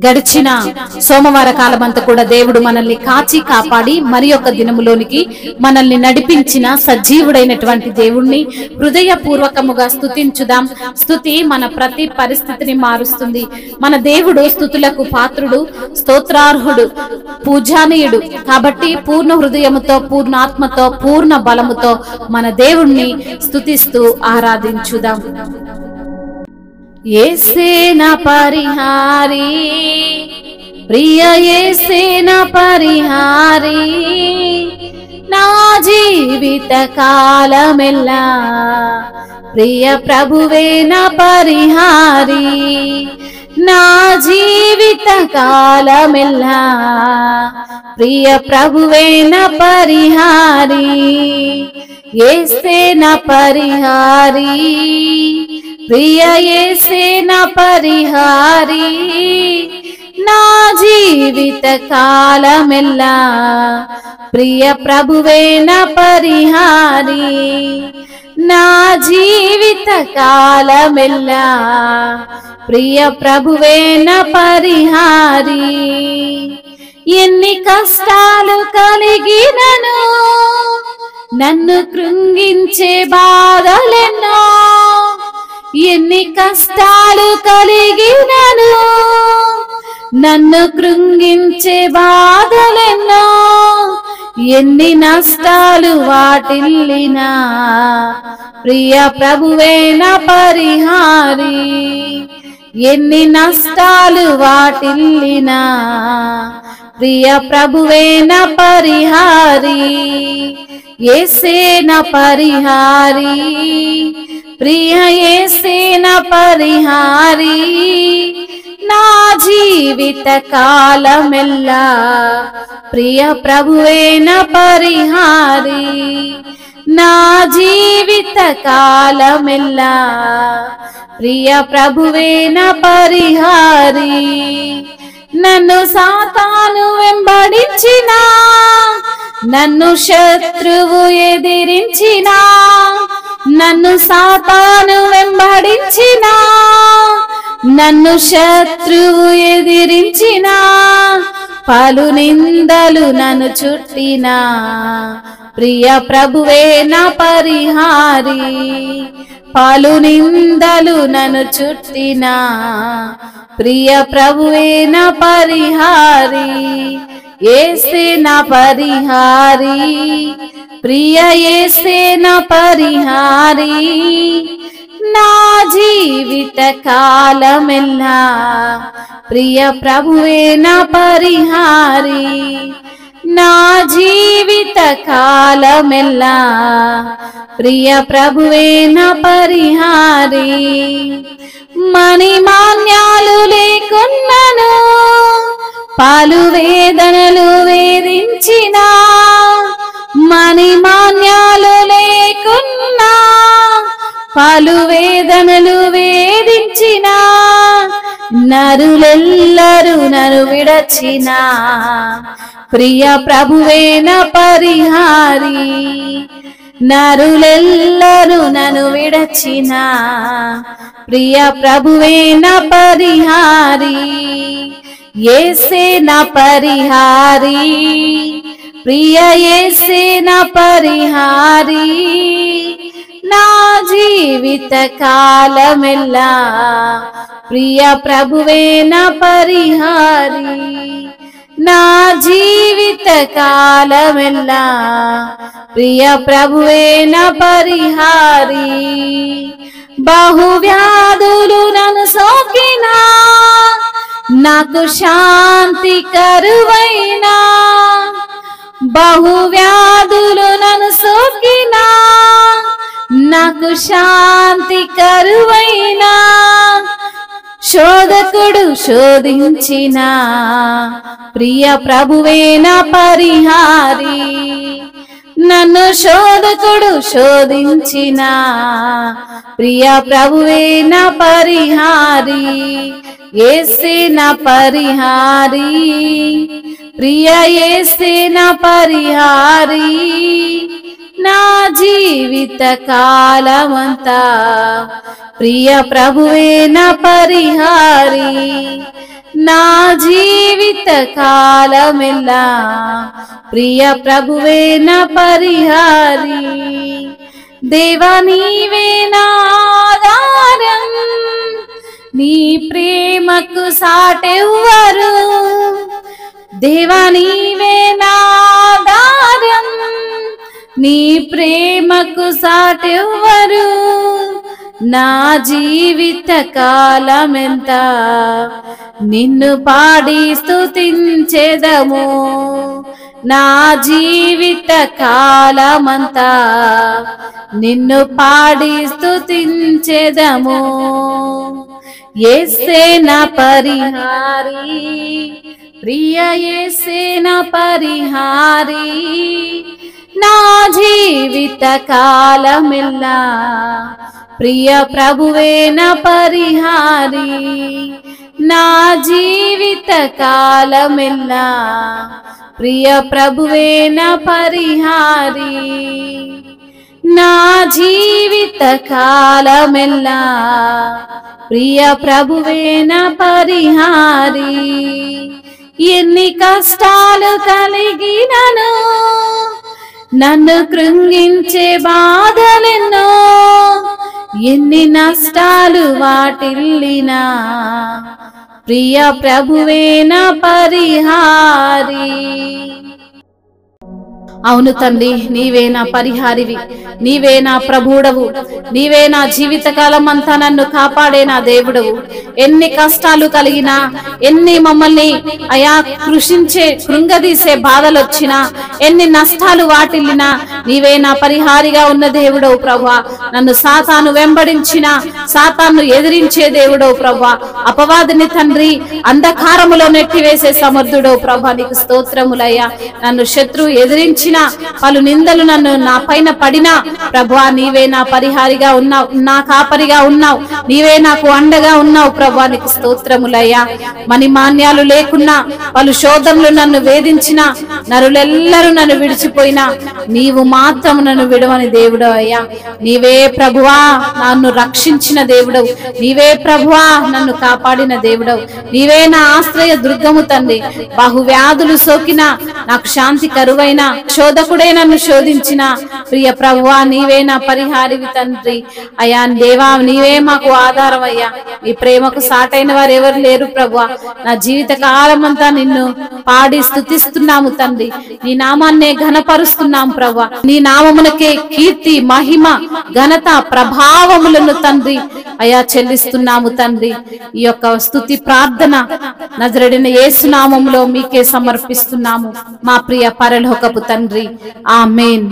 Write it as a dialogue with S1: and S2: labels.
S1: గడిచిన సోమవార కాలమంతా కూడా దేవుడు మనల్ని కాచి కాపాడి మరి ఒక దినములోనికి మనల్ని నడిపించిన సజీవుడైనటువంటి దేవుణ్ణి హృదయపూర్వకముగా స్తుతించుదాం. స్తుతి మన ప్రతి పరిస్థితిని మారుస్తుంది. మన దేవుడు స్తుతులకు పాత్రుడు, స్తోత్రార్హుడు, పూజానీయుడు. కాబట్టి పూర్ణ హృదయముతో, పూర్ణ ఆత్మతో, పూర్ణ బలముతో మన దేవుణ్ణి స్తుతిస్తూ ఆరాధించుదాం. యేసే నా పరిహారి, ప్రియ యేసే నా పరిహారి, నా జీవిత కాలమెల్లా ప్రియ ప్రభువే నా పరిహారి, నా జీవిత కాలమెల్లా ప్రియ ప్రభువే నా పరిహారి. యేసే నా పరిహారి, ప్రియ యేసే నా పరిహారి, నా జీవిత కాలమెల్లా ప్రియ ప్రభువే నా పరిహారి, నా జీవిత కాలమెల్లా ప్రియ ప్రభువే నా పరిహారి. ఎన్ని కష్టాలు కలిగినను, నన్ను కృంగించే బాధలెన్నో, ఎన్ని కష్టాలు కలిగినను, నన్ను కృంగించే బాధలెన్నో, ఎన్ని నష్టాలు వాటిల్లినా ప్రియ ప్రభువే నా పరిహారి, ఎన్ని నష్టాలు వాటిల్లినా ప్రియ ప్రభువే నా పరిహారి. యేసే నా పరిహారి, ప్రియ యేసే నా పరిహారి, నా జీవిత కాలమెల్లా ప్రియ ప్రభువే నా పరిహారి, నా జీవిత కాలమెల్లా ప్రియ ప్రభువే నా పరిహారి. నన్ను సాతాను వెంబడించినా, నన్ను శత్రువు ఎదిరించినా, నన్ను సాతాను వెంబడించినా, నన్ను శత్రువు ఎదిరించినా, పలు నిందలు నన్ను చుట్టినా ప్రియ ప్రభువే నా పరిహారి, పలు నిందలు నన్ను చుట్టినా ప్రియ ప్రభువే నా పరిహారి. యేసే నా పరిహారి, ప్రియ యేసే నా పరిహారి, నా జీవిత కాలమెల్లా ప్రియ ప్రభువే నా పరిహారి, నా జీవిత కాలమెల్లా ప్రియ ప్రభువే నా పరిహారి. మణిమాన్యాలు లేకున్నను, పాలు వేదనలు వేధించినా, మణిమాన్యాలు లేకున్నా, పాలు వేదనలు వేధించినా, నరులెల్లరూ నన్ను విడచినా ప్రియ ప్రభువే నా పరిహారి, నరులెల్లరూ నన్ను విడచినా ప్రియ ప్రభువే నా పరిహారి. యేసే నా పరిహారి, ప్రియ యేసే నా పరిహారి, నా జీవిత కాలమెల్లా ప్రియ ప్రభువే నా పరిహారి, నా జీవిత కాలమెల్లా ప్రియ ప్రభువే నా పరిహారి. బహువ్యాధులు నన్ను సోకినా, నాకు శాంతి కరువైనా, బహువ్యాధులు నన్ను సోకినా, నాకు శాంతి కరువైనా, శోధకుడు శోధించిన ప్రియ ప్రభువే నా పరిహారి, నన్ను శోధకుడు శోధించిన ప్రియ ప్రభువే నా పరిహారి. యేసే నా పరిహారి, ప్రియ యేసే నా పరిహారి, నా జీవిత కాలమంతా ప్రియ ప్రభువే నా పరిహారి, నా జీవిత కాలమెల్లా ప్రియ ప్రభువే నా పరిహారి దేవా నీవే నా ఆధారం నీ ప్రేమకు సాటెవ్వరు దేవా నీవే నా ఆధారం నీ ప్రేమకు సాటెవ్వరు నా జీవిత కాలమెంత నిన్ను పాడి స్తుతించెదము నా జీవిత కాలమంతా నిన్ను పాడి స్తుతించెదము యేసే నా పరిహారి ప్రియ యేసే నా పరిహారి నా జీవిత కాలమెల్లా ప్రియ ప్రభువే నా పరిహారి నా జీవిత కాలమెల్లా ప్రియ ప్రభువే నా పరిహారి నా జీవిత కాలమెల్లా ప్రియ ప్రభువే నా పరిహారి ఎన్ని కష్టాలు కలిగినను నన్ను కృంగించే బాధలెన్నో ఎన్ని నష్టాలు వాటిల్లినా ప్రియ ప్రభువే నా పరిహారి అవును తండ్రి నీవే నా పరిహారివి నీవే నా ప్రభువుడవు నీవే నా జీవిత కాలం అంతా నన్ను కాపాడే నా దేవుడవు ఎన్ని కష్టాలు కలిగినా ఎన్ని మమ్మల్ని అయా కృంగదీసే బాధలు వచ్చినా ఎన్ని నష్టాలు వాటిల్లినా నీవే నా పరిహారిగా ఉన్న దేవుడవు ప్రభువా నన్ను సాతాను వెంబడించిన సాతాను ఎదిరించే దేవుడవు ప్రభువా అపవాదిని తండ్రి అంధకారములో నెట్టివేసే సమర్థుడవు ప్రభువా నీకు స్తోత్రములయ్యా నన్ను శత్రువు ఎదిరించిన పలు నిందలు నన్ను నా పైన పడినా ప్రభువా నీవే నా పరిహారిగా ఉన్నావు నా కాపరిగా ఉన్నావు నీవే నాకు అండగా ఉన్నావు ప్రభువా నీకు స్తోత్రములయ్యా మని మాన్యాలు లేకున్నా పలు శోధనలు నన్ను వేధించిన నరులెల్లరూ నన్ను విడిచిపోయినా నీవు మాత్రం నన్ను విడవని దేవుడు అయ్యా నీవే ప్రభువా నన్ను రక్షించిన దేవుడవు నీవే ప్రభువా నన్ను కాపాడిన దేవుడవు నీవే నా ఆశ్రయ దుర్గము తండ్రి బహువ్యాధులు సోకిన నాకు శాంతి కరువైన శోధకుడే నన్ను శోధించిన ప్రియ ప్రభువా నీవే నా పరిహారివి తండ్రి అయ్యా దేవా నీవే మాకు ఆధారం అయ్యా నీ ప్రేమకు సాటైన వారు ఎవరు లేరు ప్రభువా నా జీవిత కాలం అంతా నిన్ను పాడి స్తుతిస్తున్నాము తండ్రి నీ నామాన్నే ఘనపరుస్తున్నాము ప్రభువా నీ నామమునకే కీర్తి మహిమ ఘనత ప్రభావములను తండ్రి అయా చెల్లిస్తున్నాము తండ్రి ఈ యొక్క స్తుతి ప్రార్థన నజరేయుడైన యేసు నామములో మీకే సమర్పిస్తున్నాము మా ప్రియ పరలోకపు తండ్రి ఆమేన్